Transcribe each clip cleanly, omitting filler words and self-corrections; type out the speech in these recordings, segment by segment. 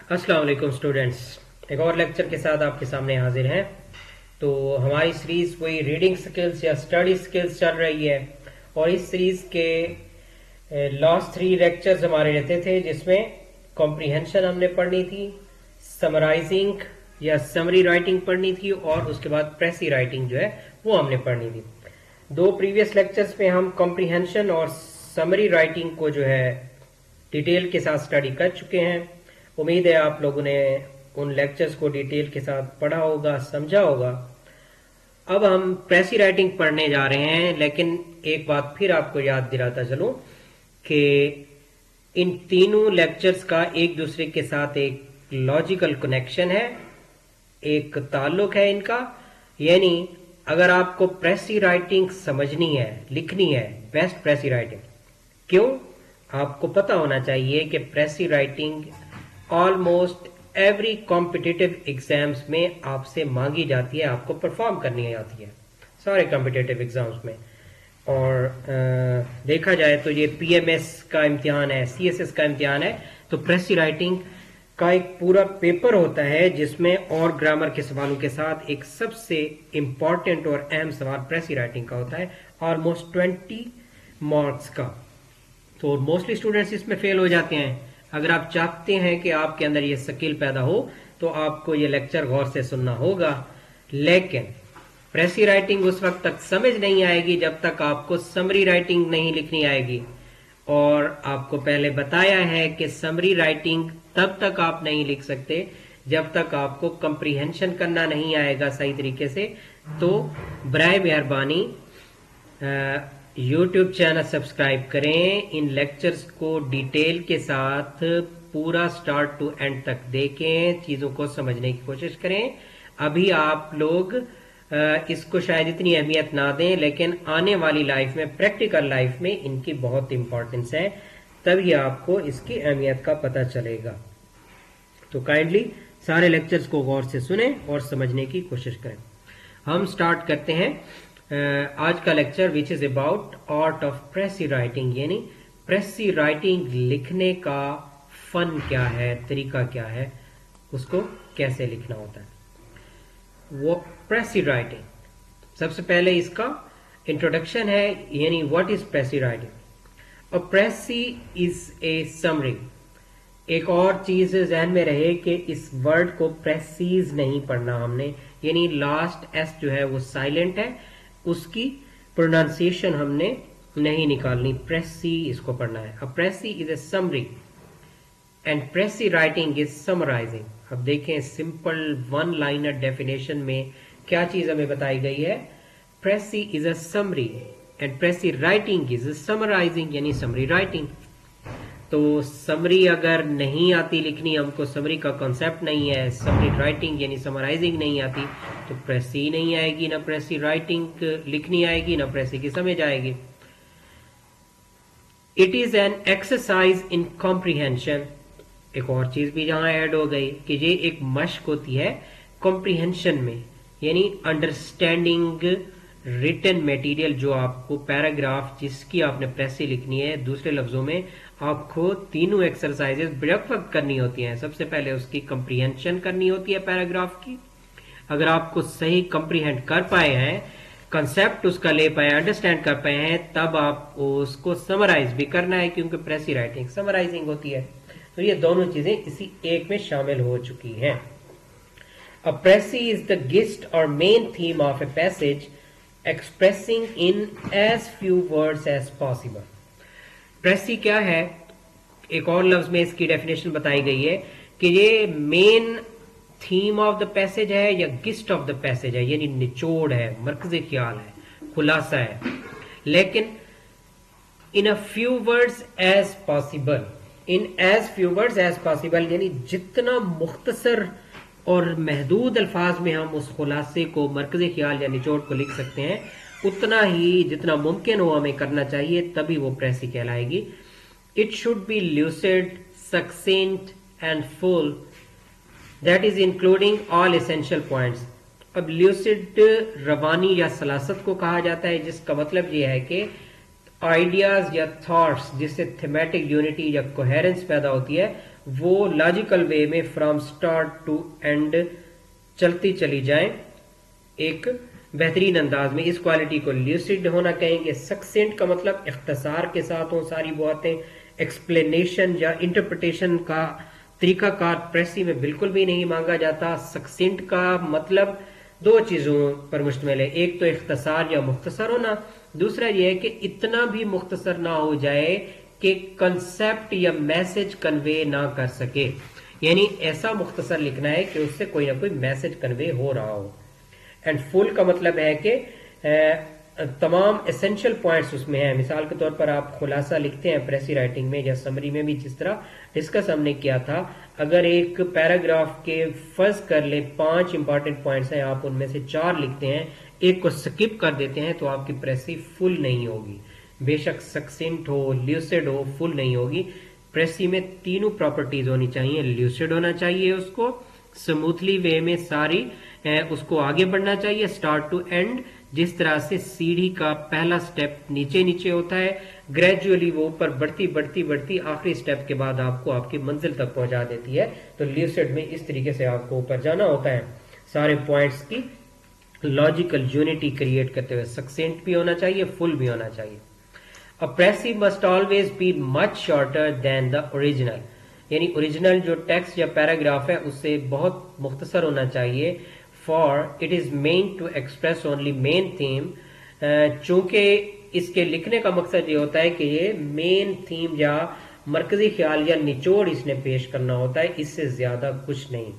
السلام علیکم اسٹوڈینٹس، ایک اور لیکچر کے ساتھ آپ کے سامنے حاضر ہیں. تو ہماری سیریز وہی ریڈنگ سکلز یا اسٹڈی سکلز چل رہی ہے، اور اس سیریز کے لاسٹ 3 لیکچرز ہمارے رہتے تھے جس میں کمپریہنشن ہم نے پڑھنی تھی، سمرائزنگ یا سمری رائٹنگ پڑھنی تھی، اور اس کے بعد پریسی رائٹنگ جو ہے وہ ہم نے پڑھنی تھی. 2 پریویس لیکچرز میں ہم کمپریہنشن اور سمری رائٹنگ کو جو ہے ڈیٹیل کے ساتھ اسٹڈی کر چکے ہیں. امید ہے آپ لوگوں نے ان لیکچرز کو ڈیٹیل کے ساتھ پڑھا ہوگا، سمجھا ہوگا. اب ہم پریسی رائٹنگ پڑھنے جا رہے ہیں، لیکن ایک بات پھر آپ کو یاد دلاتا چلوں کہ ان تینوں لیکچرز کا ایک دوسرے کے ساتھ ایک لاجیکل کنیکشن ہے، ایک تعلق ہے ان کا. یعنی اگر آپ کو پریسی رائٹنگ سمجھنی ہے، لکھنی ہے، بیسٹ پریسی رائٹنگ، کیوں؟ آپ کو پتا ہونا چاہیے کہ precis writing almost every competitive exams میں آپ سے مانگی جاتی ہے، آپ کو پرفارم کرنی آتی ہے سارے کمپٹیٹیو ایگزامز میں. اور دیکھا جائے تو یہ پی ایم ایس کا امتحان ہے، سی ایس ایس کا امتحان ہے، تو پریسی رائٹنگ کا ایک پورا پیپر ہوتا ہے جس میں اور گرامر کے سوالوں کے ساتھ ایک سب سے امپورٹنٹ اور اہم سوال پریسی رائٹنگ کا ہوتا ہے، آلموسٹ 20 مارکس کا. تو موسٹلی اسٹوڈینٹس اس میں فیل ہو جاتے ہیں. اگر آپ چاہتے ہیں کہ آپ کے اندر یہ سکل پیدا ہو تو آپ کو یہ لیکچر غور سے سننا ہوگا. لیکن پریسی رائٹنگ اس وقت تک سمجھ نہیں آئے گی جب تک آپ کو سمری رائٹنگ نہیں لکھنی آئے گی. اور آپ کو پہلے بتایا ہے کہ سمری رائٹنگ تب تک آپ نہیں لکھ سکتے جب تک آپ کو کمپریہنشن کرنا نہیں آئے گا صحیح طریقے سے. تو برائے مہربانی یوٹیوب چینل سبسکرائب کریں، ان لیکچرز کو ڈیٹیل کے ساتھ پورا سٹارٹ ٹو اینڈ تک دیکھیں، چیزوں کو سمجھنے کی کوشش کریں. ابھی آپ لوگ اس کو شاید اتنی اہمیت نہ دیں، لیکن آنے والی لائف میں، پریکٹیکل لائف میں ان کی بہت امپورٹنس ہے، تبھی آپ کو اس کی اہمیت کا پتہ چلے گا. تو کائنڈلی سارے لیکچرز کو غور سے سنیں اور سمجھنے کی کوشش کریں. ہم سٹارٹ کرتے ہیں آج کا lecture which is about art of precis writing, یعنی پریسی رائٹنگ لکھنے کا فن کیا ہے، طریقہ کیا ہے، اس کو کیسے لکھنا ہوتا ہے. وہ پریسی رائٹنگ، سب سے پہلے اس کا انٹروڈکشن ہے، یعنی واٹ از پریسی رائٹنگ. اور پریسی از اے سمری. ایک اور چیز ذہن میں رہے کہ اس ورڈ کو پریسیز نہیں پڑھنا ہم نے، یعنی لاسٹ ایس جو ہے وہ سائلنٹ ہے، اس کی پروننسیشن ہم نے نہیں نکالنی، پریسی اس کو پڑھنا ہے. اب precis is a summary and precis writing is summarizing. اب دیکھیں سمپل 1 لائنر ڈیفینیشن میں کیا چیز ہمیں بتائی گئی ہے. Precis is a summary and precis writing is summarizing, یعنی سمری رائٹنگ. تو سمری اگر نہیں آتی لکھنی، ہم کو سمری کا کانسیپٹ نہیں ہے، سمری رائٹنگ یعنی سمرائزنگ نہیں آتی، تو پریسی نہیں آئے گی، نہ پریسی رائٹنگ لکھنی آئے گی، نہ پریسی کی سمجھ آئے گی. It is an exercise in comprehension. ایک اور چیز بھی جہاں ایڈ ہو گئی کہ یہ ایک مشق ہوتی ہے کمپریہنشن میں، یعنی انڈرسٹینڈنگ ریٹن میٹیریل، جو آپ کو پیراگراف جس کی آپ نے پریسی لکھنی ہے، دوسرے لفظوں میں آپ کو تینوں ایکسرسائزز بریک وقت کرنی ہوتی ہیں. سب سے پہلے اس کی کمپریہنشن کرنی ہوتی ہے پیراگراف کی. اگر آپ کو صحیح کمپریہنڈ کر پائے ہیں، کنسیپٹ اس کا لے پائے، انڈرسٹینڈ کر پائے ہیں، تب آپ اس کو سمرائز بھی کرنا ہے، کیونکہ پریسی رائٹنگ سمرائزنگ ہوتی ہے. تو یہ دونوں چیزیں اسی ایک میں شامل ہو چکی ہیں. A précis is the gist or main theme of a passage expressing in as few words as possible. Precis کیا ہے؟ ایک اور لفظ میں اس کی ڈیفینیشن بتائی گئی ہے کہ یہ main theme of the passage ہے یا گسٹ آف دا پیسج ہے، یعنی نچوڑ ہے، مرکزی خیال ہے، خلاصہ ہے. لیکن in a few words as possible، in as few words as possible یعنی جتنا مختصر اور محدود الفاظ میں ہم اس خلاصے کو، مرکزی خیال یا نچوڑ کو لکھ سکتے ہیں، اتنا ہی جتنا ممکن ہو ہمیں کرنا چاہیے، تبھی وہ پریسی کہلائے گی. It should be lucid, succinct and full, that is including all essential points. اب lucid روانی یا سلاست کو کہا جاتا ہے، جس کا مطلب یہ ہے کہ آئیڈیاز یا تھاٹس جس سے تھیمیٹک یونٹی یا کوہیرنس پیدا ہوتی ہے وہ لاجیکل وے میں فرام سٹارٹ ٹو اینڈ چلتی چلی جائیں ایک بہترین انداز میں. اس کوالٹی کو لیوسڈ ہونا کہیں گے. سکسینٹ کا مطلب اختصار کے ساتھ ہوں ساری باتیں. ایکسپلینیشن یا انٹرپریٹیشن کا طریقہ کار پریسی میں بالکل بھی نہیں مانگا جاتا. سکسینٹ کا مطلب دو چیزوں پر مشتمل ہے. ایک تو اختصار یا مختصر ہونا, دوسرا یہ ہے کہ اتنا بھی مختصر نہ ہو جائے کہ کنسپٹ یا میسج کنوے نہ کر سکے. یعنی ایسا مختصر لکھنا ہے کہ اس سے کوئی نہ کوئی میسج کنوے ہو رہا ہو. اینڈ فل کا مطلب ہے کہ تمام اسینشل پوائنٹس اس میں ہیں. مثال کے طور پر آپ خلاصہ لکھتے ہیں پریسی رائٹنگ میں یا سمری میں بھی, جس طرح ڈسکس ہم نے کیا تھا. اگر ایک پیراگراف کے فرض کر لیں 5 امپورٹنٹ پوائنٹس ہیں, آپ ان میں سے 4 لکھتے ہیں, ایک کو سکپ کر دیتے ہیں, تو آپ کی پریسی فل نہیں ہوگی. بے شک سکسنٹ ہو, لیوسڈ ہو, فل نہیں ہوگی. پریسی میں تینوں پراپرٹیز ہونی چاہیے. لیوسڈ ہونا چاہیے, اس کو سموتھلی وے میں ساری اس کو آگے بڑھنا چاہیے سٹارٹ ٹو اینڈ. جس طرح سے سیڑھی کا پہلا سٹیپ نیچے نیچے ہوتا ہے, گریجولی وہ اوپر بڑھتی بڑھتی بڑھتی آخری سٹیپ کے بعد آپ کو آپ کی منزل تک پہنچا دیتی ہے. تو لیوسڈ میں اس طریقے سے آپ کو اوپر جانا ہوتا ہے سارے پوائنٹس کی لاجیکل یونٹی کریٹ کرتے ہوئے. سکسینٹ بھی ہونا چاہیے, فل بھی ہونا چاہیے. A precis must always be much shorter than the original. یعنی اوریجنل جو ٹیکسٹ یا پیراگراف ہے اس سے بہت مختصر ہونا چاہیے. For it is meant to express only main theme. چونکہ اس کے لکھنے کا مقصد یہ ہوتا ہے کہ یہ مین تھیم یا مرکزی خیال یا نچوڑ اس نے پیش کرنا ہوتا ہے, اس سے زیادہ کچھ نہیں.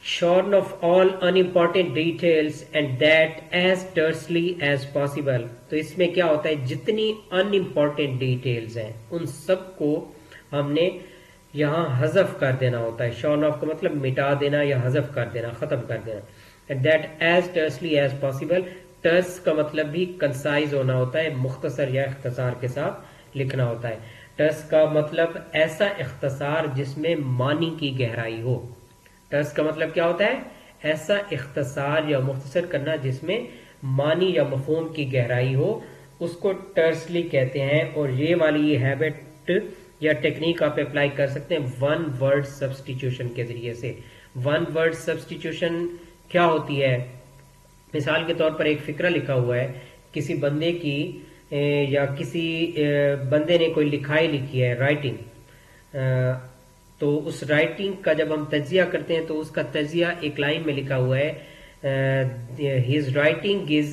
shorn of all unimportant details and that as tersely as possible. تو اس میں کیا ہوتا ہے, جتنی unimportant details ہیں ان سب کو ہم نے یہاں حذف کر دینا ہوتا ہے. shorn of کا مطلب مٹا دینا یا حذف کر دینا, ختم کر دینا. and that as tersely as possible. terse کا مطلب بھی concise ہونا ہوتا ہے, مختصر یا اختصار کے ساتھ لکھنا ہوتا ہے. terse کا مطلب ایسا اختصار جس میں معنی کی گہرائی ہو. ٹرس کا مطلب کیا ہوتا ہے, ایسا اختصار یا مختصر کرنا جس میں معنی یا مفہوم کی گہرائی ہو, اس کو ٹرسلی کہتے ہیں. اور یہ والی یہ ہیبٹ یا ٹیکنیک آپ اپلائی کر سکتے ہیں ون ورڈ سبسٹیٹیوشن کے ذریعے سے. ون ورڈ سبسٹیٹیوشن کیا ہوتی ہے, مثال کے طور پر ایک فقرہ لکھا ہوا ہے کسی بندے کی یا کسی بندے نے کوئی لکھائی لکھی ہے, رائٹنگ. تو اس رائٹنگ کا جب ہم تجزیہ کرتے ہیں تو اس کا تجزیہ ایک لائن میں لکھا ہوا ہے, his writing is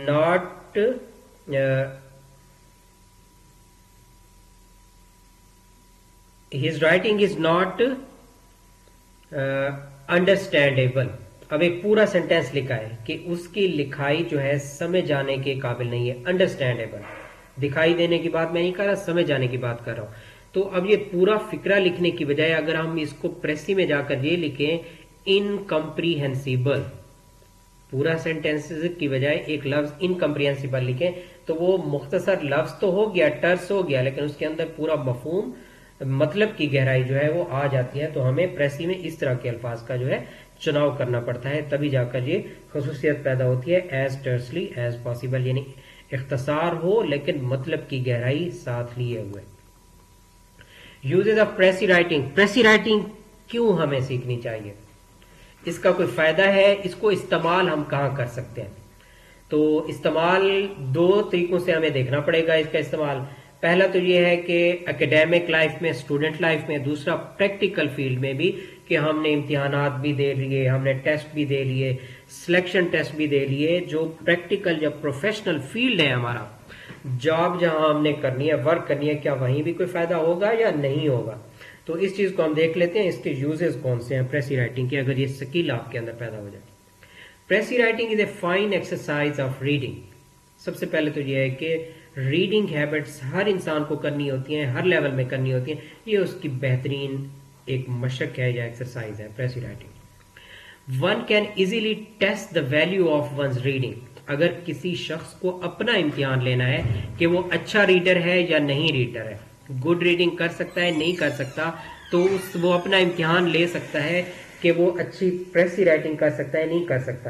not his writing is not understandable. اب ایک پورا سینٹینس لکھا ہے کہ اس کی لکھائی جو ہے سمجھ آنے کے قابل نہیں ہے. انڈرسٹینڈیبل, دکھائی دینے کی بات میں نہیں کر رہا, سمجھ آنے کی بات کر رہا ہوں. تو اب یہ پورا فقرہ لکھنے کی بجائے اگر ہم اس کو پریسی میں جا کر یہ لکھیں انکمپریہنسیبل, پورا سینٹینس کی بجائے ایک لفظ انکمپریہنسیبل لکھیں, تو وہ مختصر لفظ تو ہو گیا, ٹرس ہو گیا, لیکن اس کے اندر پورا مفہوم مطلب کی گہرائی جو ہے وہ آ جاتی ہے. تو ہمیں پریسی میں اس طرح کے الفاظ کا جو ہے چناؤ کرنا پڑتا ہے, تبھی جا کر یہ خصوصیت پیدا ہوتی ہے ایز ٹرسلی ایز پاسبل. یعنی اختصار ہو لیکن مطلب کی گہرائی ساتھ لیے ہوئے. Uses of precis writing. Precis writing کیوں ہمیں سیکھنی چاہیے, اس کا کوئی فائدہ ہے, اس کو استعمال ہم کہاں کر سکتے ہیں. تو استعمال دو طریقوں سے ہمیں دیکھنا پڑے گا اس کا استعمال. پہلا تو یہ ہے کہ اکیڈیمک لائف میں, اسٹوڈنٹ لائف میں. دوسرا پریکٹیکل فیلڈ میں بھی کہ ہم نے امتحانات بھی دے لیے, ہم نے ٹیسٹ بھی دے لیے, سلیکشن ٹیسٹ بھی دے لیے. جو پریکٹیکل یا پروفیشنل فیلڈ ہے ہمارا, جاب جہاں ہم نے کرنی ہے, ورک کرنی ہے, کیا وہیں بھی کوئی فائدہ ہوگا یا نہیں ہوگا. تو اس چیز کو ہم دیکھ لیتے ہیں, اس کے یوزز کون سے ہیں پریسی رائٹنگ کے, اگر یہ سکل آپ کے اندر پیدا ہو جائے. Precis writing is a fine exercise of reading. سب سے پہلے تو یہ ہے کہ ریڈنگ ہیبٹس ہر انسان کو کرنی ہوتی ہیں, ہر لیول میں کرنی ہوتی ہیں. یہ اس کی بہترین ایک مشق ہے یا ایکسرسائز ہے precis writing. One can easily test the value of one's reading. اگر کسی شخص کو اپنا امتحان لینا ہے کہ وہ اچھا ریڈر ہے یا نہیں ریڈر ہے, گڈ ریڈنگ کر سکتا ہے نہیں کر سکتا, تو وہ اپنا امتحان لے سکتا ہے کہ وہ اچھی پریسی رائٹنگ کر سکتا ہے نہیں کر سکتا.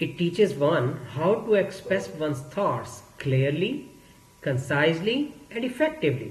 It teaches one how to express one's thoughts clearly, concisely and effectively.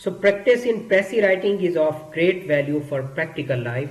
So practice in pressy writing is of great value for practical life.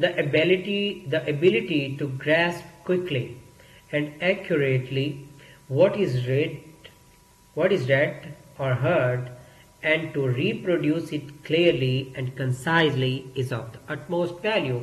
The ability to grasp quickly and accurately what is read or heard, and to reproduce it clearly and concisely is of the utmost value.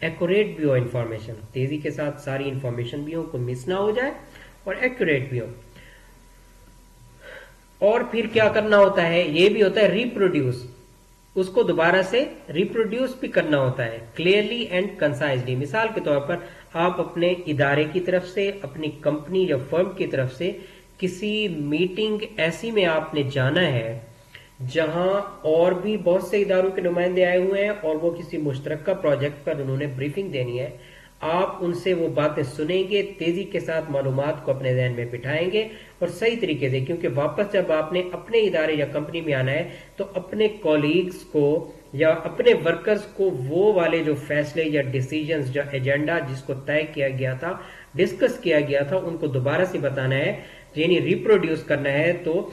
Accurate بھی ہو information, تیزی کے ساتھ ساری information بھی ہو، کوئی مس نہ ہو جائے، اور ایکوریٹ بھی ہو. اور پھر کیا کرنا ہوتا ہے، یہ بھی ہوتا ہے ریپروڈیوس، اس کو دوبارہ سے ریپروڈیوس بھی کرنا ہوتا ہے کلیئرلی اینڈ کنسائزلی. مثال کے طور پر آپ اپنے ادارے کی طرف سے، اپنی کمپنی یا فرم کی طرف سے کسی میٹنگ ایسی میں آپ نے جانا ہے جہاں اور بھی بہت سے اداروں کے نمائندے آئے ہوئے ہیں اور وہ کسی مشترکہ پروجیکٹ پر انہوں نے بریفنگ دینی ہے. آپ ان سے وہ باتیں سنیں گے، تیزی کے ساتھ معلومات کو اپنے ذہن میں بٹھائیں گے اور صحیح طریقے سے، کیونکہ واپس جب آپ نے اپنے ادارے یا کمپنی میں آنا ہے تو اپنے کولیگز کو یا اپنے ورکرز کو وہ والے جو فیصلے یا ڈیسیجنز، جو ایجنڈا جس کو طے کیا گیا تھا، ڈسکس کیا گیا تھا، ان کو دوبارہ سے بتانا ہے، یعنی ریپروڈیوس کرنا ہے. تو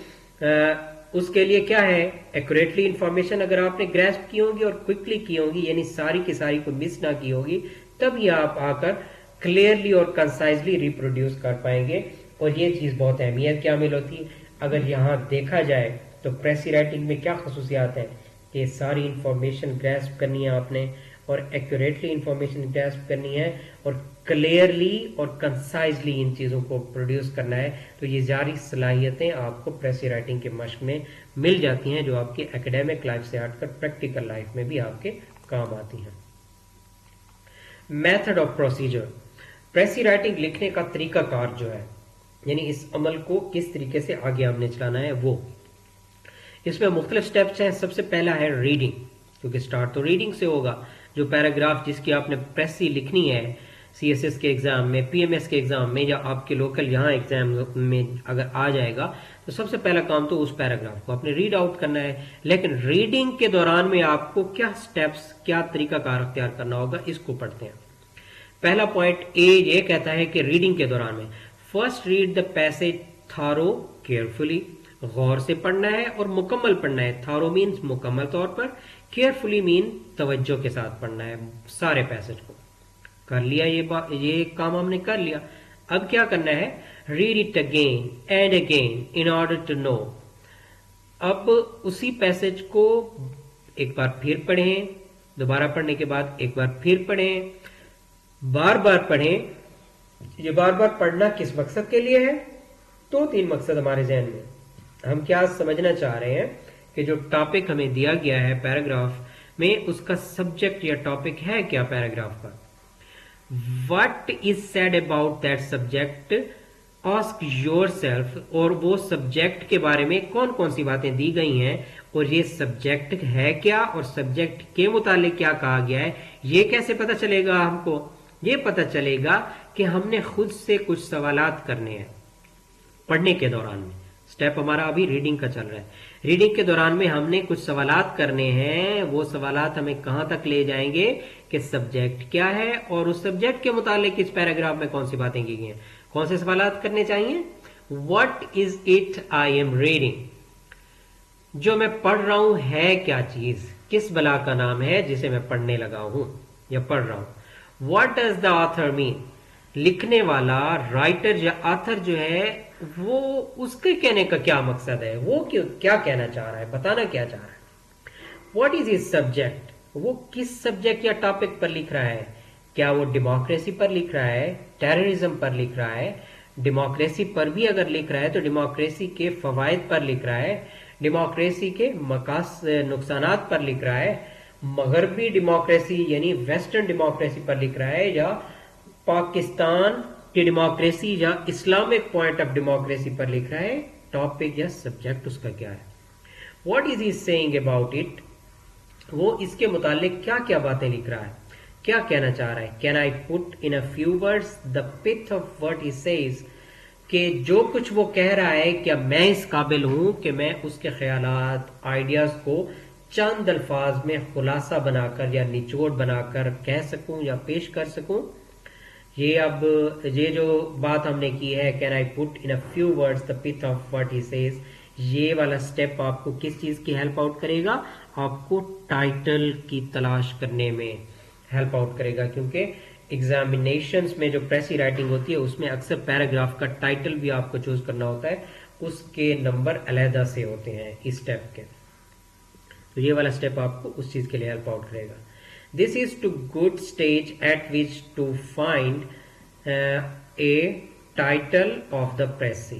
اس کے لیے کیا ہے، ایکوریٹلی انفارمیشن اگر آپ نے گریسپ کی ہوگی اور کوئکلی کی ہوگی، یعنی ساری کی ساری کو مس نہ کی ہوگی، تب یہ آپ آ کر کلیئرلی اور کنسائزلی ریپروڈیوس کر پائیں گے. اور یہ چیز بہت اہمیت کی حامل ہوتی ہے. اگر یہاں دیکھا جائے تو پریسی رائٹنگ میں کیا خصوصیات ہیں کہ ساری انفارمیشن گریسپ کرنی ہے آپ نے، اور ایکوریٹلی انفارمیشن گریسپ کرنی ہے، اور کلیئرلی اور کنسائزلی ان چیزوں کو پروڈیوس کرنا ہے. تو یہ ساری صلاحیتیں آپ کو پریسی رائٹنگ کے مشق میں مل جاتی ہیں، جو آپ کی اکیڈیمک لائف سے ہٹ کر پریکٹیکل لائف میں بھی آپ کے کام آتی ہیں. Method of procedure, precis writing لکھنے کا طریقہ کار جو ہے، یعنی اس عمل کو کس طریقے سے آگے ہم نے چلانا ہے، وہ اس میں مختلف سٹیپس ہیں. سب سے پہلا ہے ریڈنگ، کیونکہ سٹارٹ تو ریڈنگ سے ہوگا. جو پیراگراف جس کی آپ نے پریسی لکھنی ہے سی ایس ایس کے ایگزام میں، پی ایم ایس کے ایگزام میں، یا آپ کے لوکل یہاں ایگزام میں اگر آ جائے گا تو سب سے پہلا کام تو اس پیراگراف کو آپ نے ریڈ آؤٹ کرنا ہے. لیکن ریڈنگ کے دوران میں آپ کو کیا سٹیپس، کیا طریقہ کار اختیار کرنا ہوگا، اس کو پڑھتے ہیں. پہلا پوائنٹ اے یہ کہتا ہے کہ ریڈنگ کے دوران میں first read the passage thoroughly carefully, غور سے پڑھنا ہے اور مکمل پڑھنا ہے. تھارو مینز مکمل طور پر، کیئرفلی مین توجہ کے ساتھ پڑھنا ہے سارے پیسج کو. کر لیا یہ کام ہم نے کر لیا. اب کیا کرنا ہے، read it again and again in order to know. اب اسی پیسج کو ایک بار پھر پڑھیں، دوبارہ پڑھنے کے بعد ایک بار پھر پڑھیں، بار بار پڑھیں. یہ بار بار پڑھنا کس مقصد کے لیے ہے؟ دو تین مقصد ہمارے ذہن میں. ہم کیا سمجھنا چاہ رہے ہیں کہ جو ٹاپک ہمیں دیا گیا ہے پیراگراف میں، اس کا سبجیکٹ یا ٹاپک ہے کیا پیراگراف کا. What is said about that subject? Ask yourself. اور وہ سبجیکٹ کے بارے میں کون کون سی باتیں دی گئی ہیں، اور یہ سبجیکٹ ہے کیا، اور سبجیکٹ کے متعلق کیا کہا گیا ہے. یہ کیسے پتہ چلے گا ہم کو؟ یہ پتہ چلے گا کہ ہم نے خود سے کچھ سوالات کرنے ہیں پڑھنے کے دوران میں. سٹیپ ہمارا ابھی ریڈنگ کا چل رہا ہے. ریڈنگ کے دوران میں ہم نے کچھ سوالات کرنے ہیں. وہ سوالات ہمیں کہاں تک لے جائیں گے کہ سبجیکٹ کیا ہے، اور اس سبجیکٹ کے متعلق اس پیراگراف میں کون سی باتیں کی گئی ہیں. کون سے سوالات کرنے چاہیے؟ What is it I am reading؟ جو میں پڑھ رہا ہوں ہے کیا چیز، کس بلا کا نام ہے جسے میں پڑھنے لگا ہوں یا پڑھ رہا ہوں. What does the author mean؟ لکھنے والا، رائٹر یا آتھر جو ہے، وہ اس کے کہنے کا کیا مقصد ہے، وہ کیا کہنا چاہ رہا ہے، بتانا کیا چاہ رہا ہے. What is his subject? وہ کس سبجیکٹ یا ٹاپک پر لکھ رہا ہے. کیا وہ ڈیموکریسی پر لکھ رہا ہے، ٹیررزم پر لکھ رہا ہے؟ ڈیموکریسی پر بھی اگر لکھ رہا ہے تو ڈیموکریسی کے فوائد پر لکھ رہا ہے، ڈیموکریسی کے نقصانات پر لکھ رہا ہے، مغربی ڈیموکریسی یعنی ویسٹرن ڈیموکریسی پر لکھ رہا ہے، یا پاکستان کی ڈیموکریسی یا اسلامک پوائنٹ آف ڈیموکریسی پر لکھ رہا ہے. ٹاپک یا سبجیکٹ اس کا کیا ہے. What is he seeing about it? وہ اس کے متعلق کیا کیا باتیں لکھ رہا ہے، کیا کہنا چاہ رہا ہے. Can I put in a few words the pith of what he says? کہ جو کچھ وہ کہہ رہا ہے کیا میں اس قابل ہوں کہ میں اس کے خیالات، آئیڈیاز کو چند الفاظ میں خلاصہ بنا کر یا نچوڑ بنا کر کہہ سکوں یا پیش کر سکوں. یہ جو بات ہم نے کی ہے، can I put in a few words the pith of what he says, یہ والا سٹیپ آپ کو کس چیز کی ہیلپ آؤٹ کرے گا؟ آپ کو ٹائٹل کی تلاش کرنے میں ہیلپ آؤٹ کرے گا. کیونکہ ایگزامینیشنز میں جو پریسی رائٹنگ ہوتی ہے اس میں اکثر پیراگراف کا ٹائٹل بھی آپ کو چوز کرنا ہوتا ہے، اس کے نمبر علیحدہ سے ہوتے ہیں اس سٹیپ کے. تو یہ والا سٹیپ آپ کو اس چیز کے لیے ہیلپ آؤٹ کرے گا. This is to good stage at which to find a title of the pressy.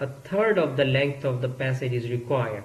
a third of the length of the passage is required.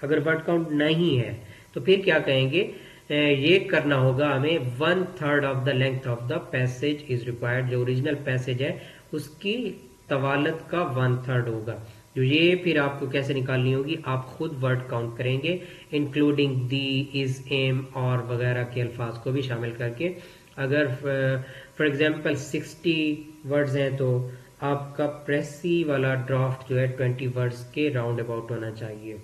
اگر ورڈ کاؤنٹ نہیں ہے تو پھر کیا کہیں گے، یہ کرنا ہوگا ہمیں 1/3 of the length of the passage is required. جو اوریجنل پیسج ہے اس کی طوالت کا 1/3 ہوگا. جو یہ پھر آپ کو کیسے نکالنی ہوگی، آپ خود ورڈ کاؤنٹ کریں گے انکلوڈنگ دی، از، ایم اور وغیرہ کے الفاظ کو بھی شامل کر کے. اگر فار ایگزامپل 60 ورڈز ہیں تو آپ کا پریسی والا ڈرافٹ جو ہے 20 ورڈز کے راؤنڈ اباؤٹ ہونا چاہیے.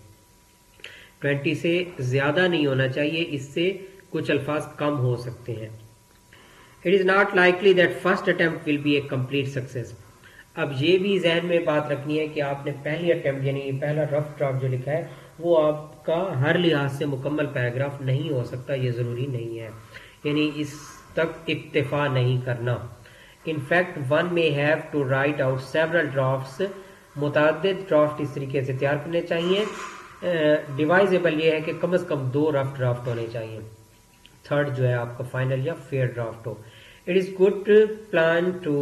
20 سے زیادہ نہیں ہونا چاہیے، اس سے کچھ الفاظ کم ہو سکتے ہیں. It is not likely that first attempt will be a complete success. اب یہ بھی ذہن میں بات رکھنی ہے کہ آپ نے پہلی اٹیمپٹ یعنی پہلا رف ڈرافٹ جو لکھا ہے وہ آپ کا ہر لحاظ سے مکمل پیراگراف نہیں ہو سکتا، یہ ضروری نہیں ہے، یعنی اس تک اکتفا نہیں کرنا. In fact, one may have to write out several drafts. متعدد ڈرافٹ اس طریقے سے تیار کرنے چاہیے. ڈیوائزیبل یہ ہے کہ کم از کم 2 رف ڈرافٹ ہونے چاہیے، تھرڈ جو ہے آپ کا فائنل یا فیئر ڈرافٹ ہو. It is good to plan to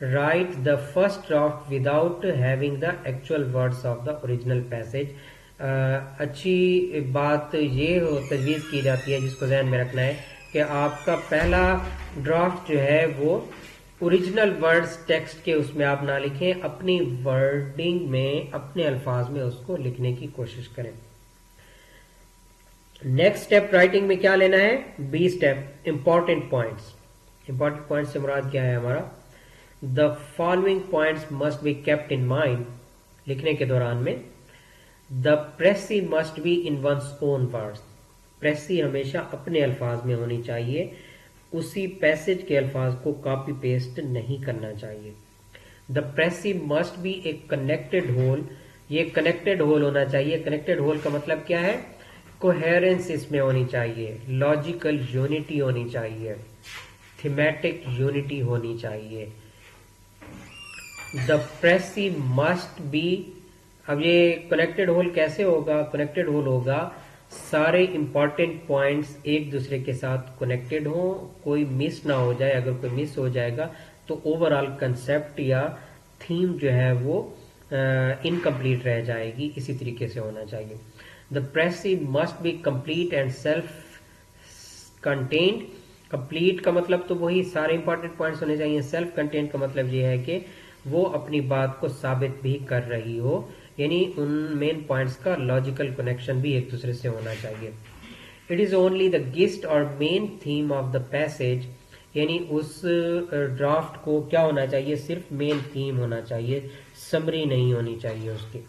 write the first draft without having the actual words of the original passage. اچھی بات یہ تجویز کی جاتی ہے جس کو ذہن میں رکھنا ہے کہ آپ کا پہلا ڈرافٹ جو ہے وہ اوریجنل ورڈز ٹیکسٹ کے اس میں آپ نہ لکھیں، اپنی ورڈنگ میں اپنے الفاظ میں اس کو لکھنے کی کوشش کریں. نیکسٹ اسٹیپ رائٹنگ میں کیا لینا ہے، B step, important points. Important points سے مراد کیا ہے ہمارا، the following points must be kept in mind لکھنے کے دوران میں. The precis must be in one's own words, precis ہمیشہ اپنے الفاظ میں ہونی چاہیے، اسی پیسج کے الفاظ کو کاپی پیسٹ نہیں کرنا چاہیے. The precis must be a connected whole, یہ کنیکٹڈ ہول ہونا چاہیے. کنیکٹڈ ہول کا مطلب کیا ہے، کوہیرنس اس میں ہونی چاہیے، لاجیکل یونٹی ہونی چاہیے، تھیمیٹک یونٹی ہونی چاہیے. دا پریسی مسٹ بی، اب یہ کنیکٹڈ ہول کیسے ہوگا، کنیکٹڈ ہول ہوگا سارے امپورٹنٹ پوائنٹس ایک دوسرے کے ساتھ کنیکٹڈ ہوں، کوئی مس نہ ہو جائے. اگر کوئی مس ہو جائے گا تو اوور آل کنسیپٹ یا تھیم جو ہے وہ انکمپلیٹ رہ جائے گی. اسی طریقے سے ہونا چاہیے. The precis must be complete and self contained. Complete کا مطلب تو وہی سارے امپورٹنٹ پوائنٹس ہونے چاہیے. سیلف کنٹینڈ کا مطلب یہ ہے کہ وہ اپنی بات کو ثابت بھی کر رہی ہو، یعنی ان مین پوائنٹس کا لاجیکل کنیکشن بھی ایک دوسرے سے ہونا چاہیے. It is only the gist اور main theme of the passage, یعنی اس ڈرافٹ کو کیا ہونا چاہیے، صرف مین تھیم ہونا چاہیے، سمری نہیں ہونی چاہیے اس کی.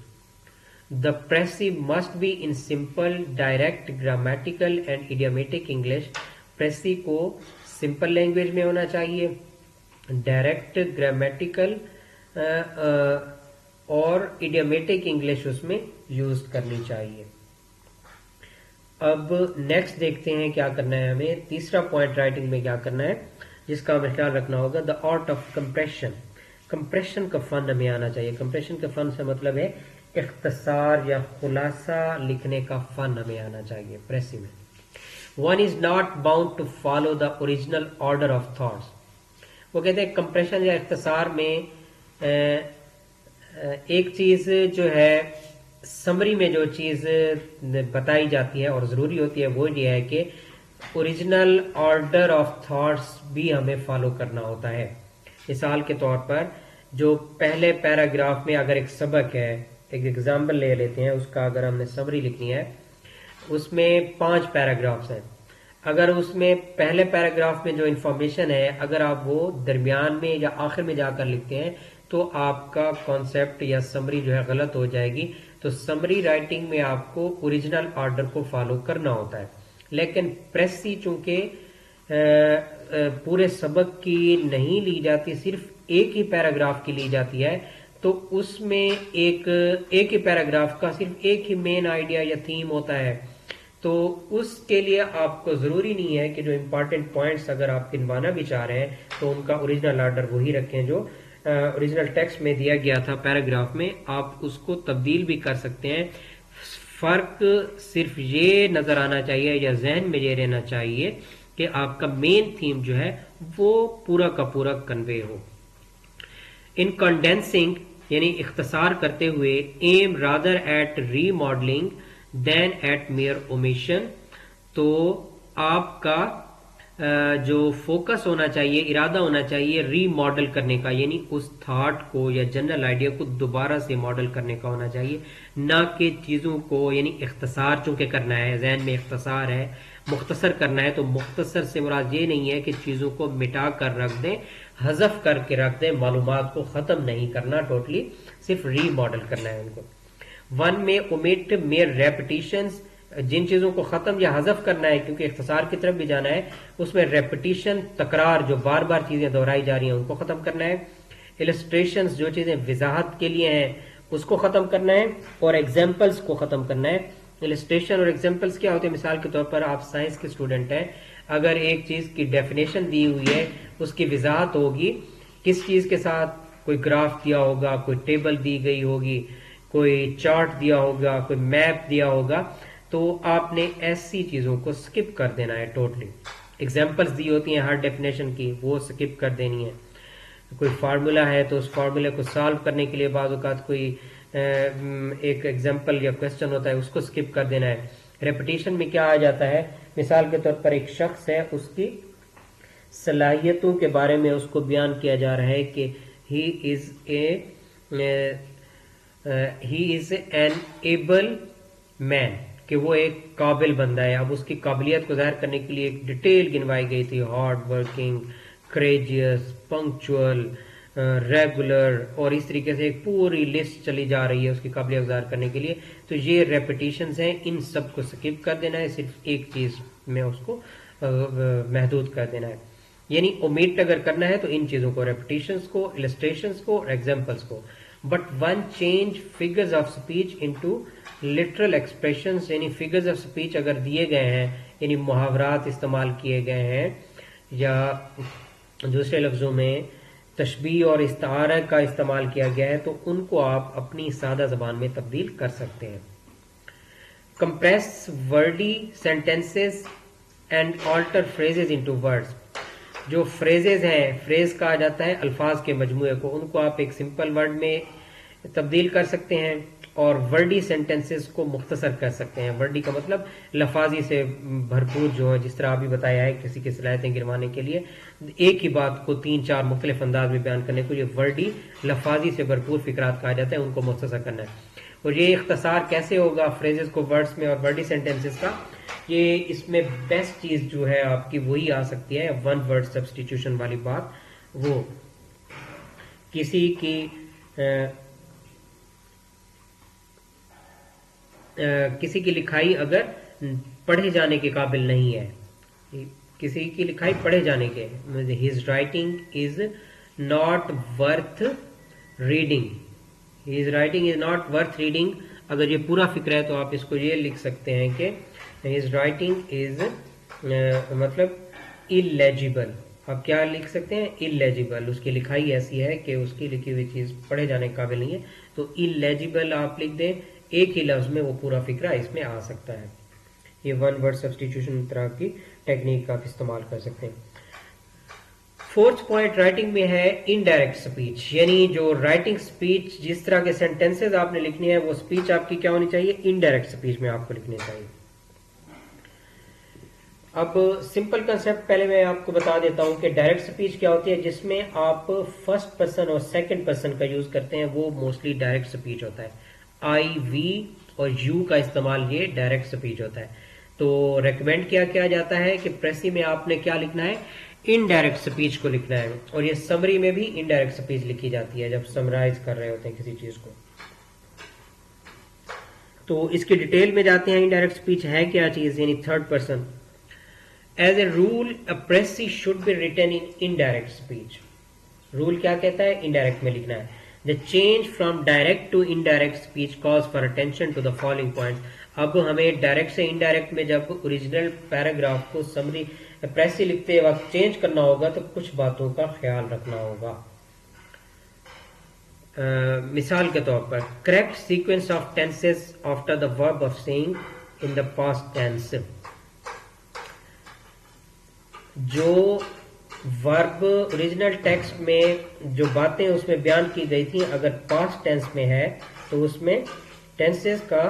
The precis must be in simple direct grammatical and idiomatic English. Precis کو سمپل لینگویج میں ہونا چاہیے، ڈائریکٹ گرامیٹیکل اور ایڈیومیٹک انگلش اس میں یوز کرنی چاہیے. اب نیکسٹ دیکھتے ہیں کیا کرنا ہے ہمیں. تیسرا پوائنٹ رائٹنگ میں کیا کرنا ہے جس کا ہمیں خیال رکھنا ہوگا، the art of compression. Compression کا فن ہمیں آنا چاہیے. کمپریشن کا فن سے مطلب ہے اختصار یا خلاصہ لکھنے کا فن ہمیں آنا چاہیے پریسی میں. One is not bound to follow the original order of thoughts. وہ کہتے ہیں کمپریشن یا اختصار میں ایک چیز جو ہے سمری میں جو چیز بتائی جاتی ہے اور ضروری ہوتی ہے وہ یہ ہے کہ اوریجنل آرڈر آف تھاٹس بھی ہمیں فالو کرنا ہوتا ہے. مثال کے طور پر جو پہلے پیراگراف میں اگر ایک سبق ہے، ایک ایگزامپل لے لیتے ہیں، اس کا اگر ہم نے سمری لکھنی ہے، اس میں 5 پیراگرافس ہیں. اگر اس میں پہلے پیراگراف میں جو انفارمیشن ہے اگر آپ وہ درمیان میں یا آخر میں جا کر لکھتے ہیں تو آپ کا کانسیپٹ یا سمری جو ہے غلط ہو جائے گی. تو سمری رائٹنگ میں آپ کو اوریجنل آرڈر کو فالو کرنا ہوتا ہے. لیکن پریسی چونکہ پورے سبق کی نہیں لی جاتی، صرف ایک ہی پیراگراف کی لی جاتی ہے، تو اس میں ایک ہی پیراگراف کا صرف ایک ہی مین آئیڈیا یا تھیم ہوتا ہے. تو اس کے لیے آپ کو ضروری نہیں ہے کہ جو امپورٹنٹ پوائنٹس اگر آپ گنوانا بھی چاہ رہے ہیں تو ان کا اوریجنل آرڈر وہی رکھیں جو اوریجنل ٹیکسٹ میں دیا گیا تھا پیراگراف میں. آپ اس کو تبدیل بھی کر سکتے ہیں. فرق صرف یہ نظر آنا چاہیے یا ذہن میں یہ رہنا چاہیے کہ آپ کا مین تھیم جو ہے وہ پورا کا پورا کنوے ہو. ان کنڈینسنگ یعنی اختصار کرتے ہوئے، aim rather at remodelling than at mere omission. تو آپ کا جو فوکس ہونا چاہیے، ارادہ ہونا چاہیے ری ماڈل کرنے کا، یعنی اس تھاٹ کو یا جنرل آئیڈیا کو دوبارہ سے ماڈل کرنے کا ہونا چاہیے، نہ کہ چیزوں کو یعنی اختصار چونکہ کرنا ہے، ذہن میں اختصار ہے، مختصر کرنا ہے. تو مختصر سے مراد یہ نہیں ہے کہ چیزوں کو مٹا کر رکھ دیں، حذف کر کے رکھ دیں، معلومات کو ختم نہیں کرنا ٹوٹلی، صرف ری ماڈل کرنا ہے ان کو. ون میں omit mere repetitions، جن چیزوں کو ختم یا حذف کرنا ہے کیونکہ اختصار کی طرف بھی جانا ہے، اس میں ریپٹیشن، تکرار، جو بار بار چیزیں دہرائی جا رہی ہیں ان کو ختم کرنا ہے. illustrations، جو چیزیں وضاحت کے لیے ہیں اس کو ختم کرنا ہے، اور ایگزامپلس کو ختم کرنا ہے. illustration اور ایگزامپلس کیا ہوتے ہیں؟ مثال کے طور پر آپ سائنس کے اسٹوڈنٹ ہیں، اگر ایک چیز کی ڈیفینیشن دی ہوئی ہے، اس کی وضاحت ہوگی کس چیز کے ساتھ، کوئی گراف دیا ہوگا، کوئی ٹیبل دی گئی ہوگی، کوئی چارٹ دیا ہوگا، کوئی میپ دیا ہوگا، تو آپ نے ایسی چیزوں کو سکپ کر دینا ہے ٹوٹلی. ایگزامپلس دی ہوتی ہیں ہر ڈیفینیشن کی، وہ سکپ کر دینی ہے. کوئی فارمولا ہے تو اس فارمولے کو سالو کرنے کے لیے بعض اوقات کوئی ایک ایگزامپل یا کوشچن ہوتا ہے، اس کو سکپ کر دینا ہے. ریپٹیشن میں کیا آ جاتا ہے؟ مثال کے طور پر ایک شخص ہے، اس کی صلاحیتوں کے بارے میں اس کو بیان کیا جا رہا ہے کہ ہی از این ایبل مین، کہ وہ ایک قابل بندہ ہے. اب اس کی قابلیت کو ظاہر کرنے کے لیے ایک ڈیٹیل گنوائی گئی تھی، ہارڈ ورکنگ، کریجیس، پنکچوئل، ریگولر، اور اس طریقے سے ایک پوری لسٹ چلی جا رہی ہے اس کی قابلیت ظاہر کرنے کے لیے. تو یہ ریپٹیشنز ہیں، ان سب کو سکپ کر دینا ہے، صرف ایک چیز میں اس کو محدود کر دینا ہے. یعنی اومیٹ اگر کرنا ہے تو ان چیزوں کو، ریپٹیشنز کو، السٹریشنز کو، ایگزامپلس کو. But one change figures of speech into literal expressions, یعنی فگرز آف اسپیچ اگر دیے گئے ہیں، یعنی محاورات استعمال کیے گئے ہیں، یا دوسرے لفظوں میں تشبیہ اور استعارہ کا استعمال کیا گیا ہے، تو ان کو آپ اپنی سادہ زبان میں تبدیل کر سکتے ہیں. Compress wordy sentences and alter phrases into words. جو فریزز ہیں، فریز کہا جاتا ہے الفاظ کے مجموعے کو، ان کو آپ ایک سمپل ورڈ میں تبدیل کر سکتے ہیں، اور ورڈی سینٹینسز کو مختصر کر سکتے ہیں. ورڈی کا مطلب لفاظی سے بھرپور، جو ہے جس طرح ابھی بتایا ہے کسی کی صلاحیتیں گروانے کے لیے ایک ہی بات کو 3-4 مختلف انداز میں بیان کرنے کو، یہ ورڈی لفاظی سے بھرپور فقرات کہا جاتا ہے، ان کو مختصر کرنا ہے. اور یہ اختصار کیسے ہوگا فریزز کو ورڈز میں اور ورڈی سینٹینسز کا؟ یہ اس میں بیسٹ چیز جو ہے آپ کی وہی آ سکتی ہے، ون ورڈ سبسٹیٹیوشن والی بات. وہ کسی کی لکھائی اگر پڑھے جانے کے قابل نہیں ہے، کسی کی لکھائی پڑھے جانے کے، his writing is not worth reading. his writing is not worth reading. اگر یہ پورا فکر ہے تو آپ اس کو یہ لکھ سکتے ہیں کہ his writing is مطلب illegible. آپ کیا لکھ سکتے ہیں؟ illegible. اس کی لکھائی ایسی ہے کہ اس کی لکھی ہوئی چیز پڑھے جانے کے قابل نہیں ہے، تو illegible آپ لکھ دیں. ایک ہی لفظ میں وہ پورا فکرہ اس میں آ سکتا ہے. یہ ون ورڈ سبسٹیٹیوشن طرح کی ٹیکنیک کا آپ استعمال کر سکتے ہیں. فورتھ پوائنٹ رائٹنگ میں ہے انڈائریکٹ سپیچ، یعنی جو رائٹنگ سپیچ، جس طرح کے سینٹینسز آپ نے لکھنی ہے وہ سپیچ آپ کی کیا ہونی چاہیے؟ انڈائریکٹ سپیچ میں آپ کو لکھنی چاہیے. اب سمپل کنسپٹ پہلے میں آپ کو بتا دیتا ہوں کہ ڈائریکٹ سپیچ کیا ہوتی ہے. جس میں آپ فرسٹ پرسن اور سیکنڈ پرسن کا یوز کرتے ہیں وہ موسٹلی ڈائریکٹ سپیچ ہوتا ہے. آئی، وی اور یو کا استعمال یہ ڈائریکٹ سپیچ ہوتا ہے. تو ریکمینڈ کیا جاتا ہے کہ پریسی میں آپ نے کیا لکھنا ہے؟ انڈائریکٹ سپیچ کو لکھنا ہے. اور یہ سمری میں بھی انڈائریکٹ سپیچ لکھی جاتی ہے جب سمرائز کر رہے ہوتے ہیں کسی چیز کو. تو اس کی ڈیٹیل میں جاتے ہیں. انڈائریکٹ سپیچ ہے کیا چیز؟ یعنی third person. As a rule a precis should be written in indirect speech. Rule کیا کہتا ہے؟ انڈائریکٹ میں لکھنا ہے. The change from direct to indirect speech calls for attention to the following points. اب ہمیں ڈائریکٹ سے انڈائریکٹ میں جب اوریجنل پیراگراف کو سمری پریسی لکھتے وقت چینج کرنا ہوگا تو کچھ باتوں کا خیال رکھنا ہوگا. مثال کے طور پر correct sequence of tenses after the verb of saying in the past tense. جو ورب اوریجنل ٹیکسٹ میں جو باتیں اس میں بیان کی گئی تھیں اگر پاسٹ ٹینس میں ہے تو اس میں ٹینسز کا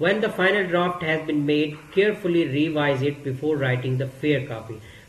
When the final draft has been made, carefully revise it before writing the fair copy.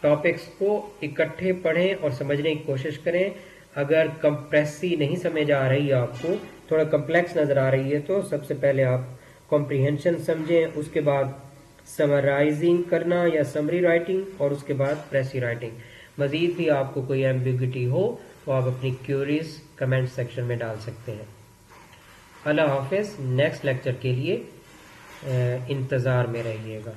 Topics کو اکٹھے پڑھیں اور سمجھنے کی کوشش کریں. اگر کمپریسی نہیں سمجھ آ رہی ہے، آپ کو تھوڑا کمپلیکس نظر آ رہی ہے، تو سب سے پہلے آپ کمپریہنشن سمجھیں، اس کے بعد سمرائزنگ کرنا یا سمری رائٹنگ، اور اس کے بعد پریسی رائٹنگ. مزید بھی آپ کو کوئی ایمبیگوٹی ہو تو آپ اپنی کیوریز کمنٹ سیکشن میں ڈال سکتے ہیں. اللہ حافظ. نیکسٹ لیکچر کے لیے انتظار میں رہیے گا.